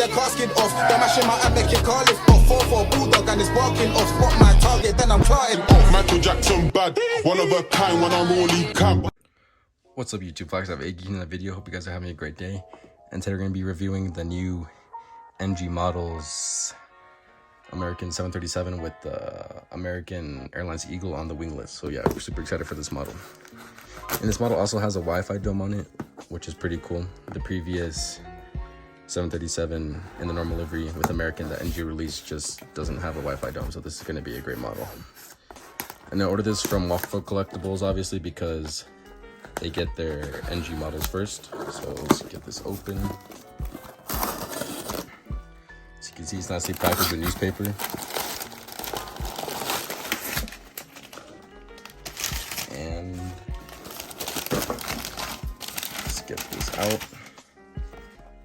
their casket off. They're mashing my app, they kick car lift off. 4-4 bulldog and it's barking off. Spot my target, then I'm clarting off. Michael Jackson bad, one of a kind when I'm rolling camp. What's up, YouTube vlogs? I have Iggy in the video. Hope you guys are having a great day. And today we're going to be reviewing the new NG models American 737 with the American Airlines Eagle on the winglets. So yeah, we're super excited for this model. And this model also has a Wi-Fi dome on it, which is pretty cool. The previous 737 in the normal livery with American, the NG release, just doesn't have a Wi-Fi dome. So this is going to be a great model. And I ordered this from Waffle Collectibles, obviously, because they get their NG models first. So let's get this open. As you can see, it's nicely packaged with newspaper. And let's get this out.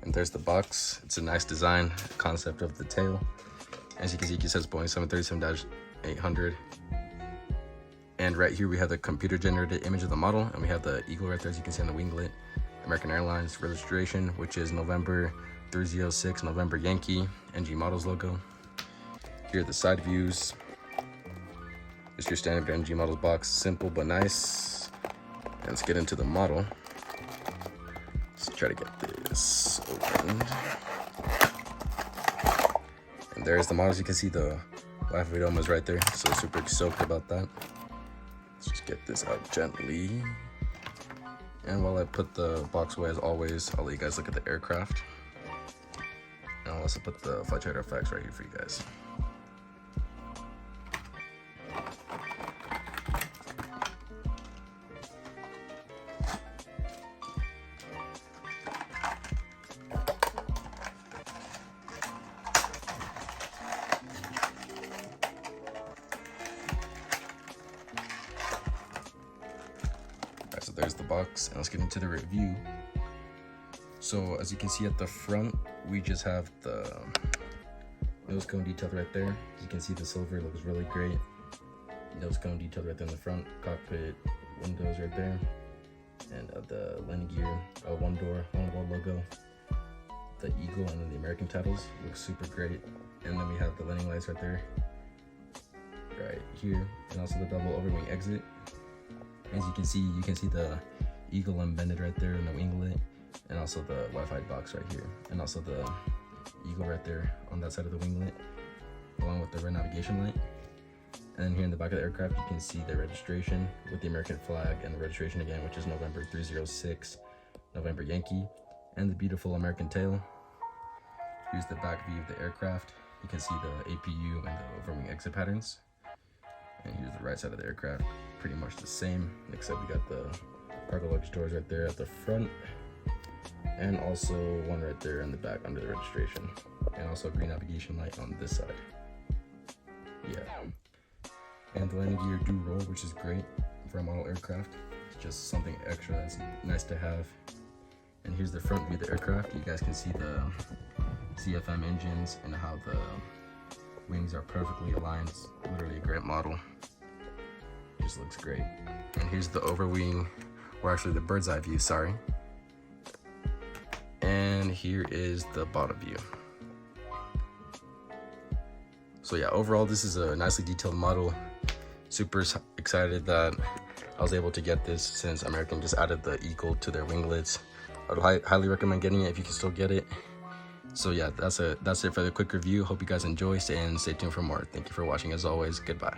And there's the box. It's a nice design, concept of the tail. As you can see, it says Boeing 737-800. And right here we have the computer generated image of the model, and we have the eagle right there, as you can see on the winglet. American Airlines registration, which is November 306, November Yankee, NG Models logo. Here are the side views. Just your standard NG Models box, simple but nice. And let's get into the model. Let's try to get this opened. And there's the model. As you can see, the Wi-Fi dome is right there, so super stoked about that. Let's just get this out gently. And while I put the box away, as always, I'll let you guys look at the aircraft. And I'll also put the flight radar facts right here for you guys. So there's the box, and let's get into the review. So as you can see at the front, we just have the nose cone detailed right there. As you can see, the silver looks really great. Nose cone detailed right there in the front. Cockpit windows right there, and the landing gear, one door, one wall logo, the eagle, and then the American titles. Looks super great. And then we have the landing lights right there, right here, and also the double overwing exit. As you can see the eagle embedded right there in the winglet, and also the Wi-Fi box right here, and also the eagle right there on that side of the winglet, along with the red navigation light. And then here in the back of the aircraft, you can see the registration with the American flag, and the registration again, which is November 306, November Yankee, and the beautiful American tail. Here's the back view of the aircraft. You can see the APU and the overwing exit patterns. And here's the right side of the aircraft, pretty much the same, except we got the cargo luggage doors right there at the front, and also one right there in the back under the registration, and also a green navigation light on this side. Yeah, and the landing gear do roll, which is great for a model aircraft. It's just something extra that's nice to have. And here's the front view of the aircraft. You guys can see the CFM engines and how the wings are perfectly aligned. It's literally a great model. Just looks great. And here's the overwing, or actually the bird's eye view, sorry. And here is the bottom view. So yeah, overall this is a nicely detailed model. Super excited that I was able to get this, since American just added the eagle to their winglets. I would highly recommend getting it if you can still get it. So yeah, that's it for the quick review. Hope you guys enjoy, and stay tuned for more. Thank you for watching as always. Goodbye.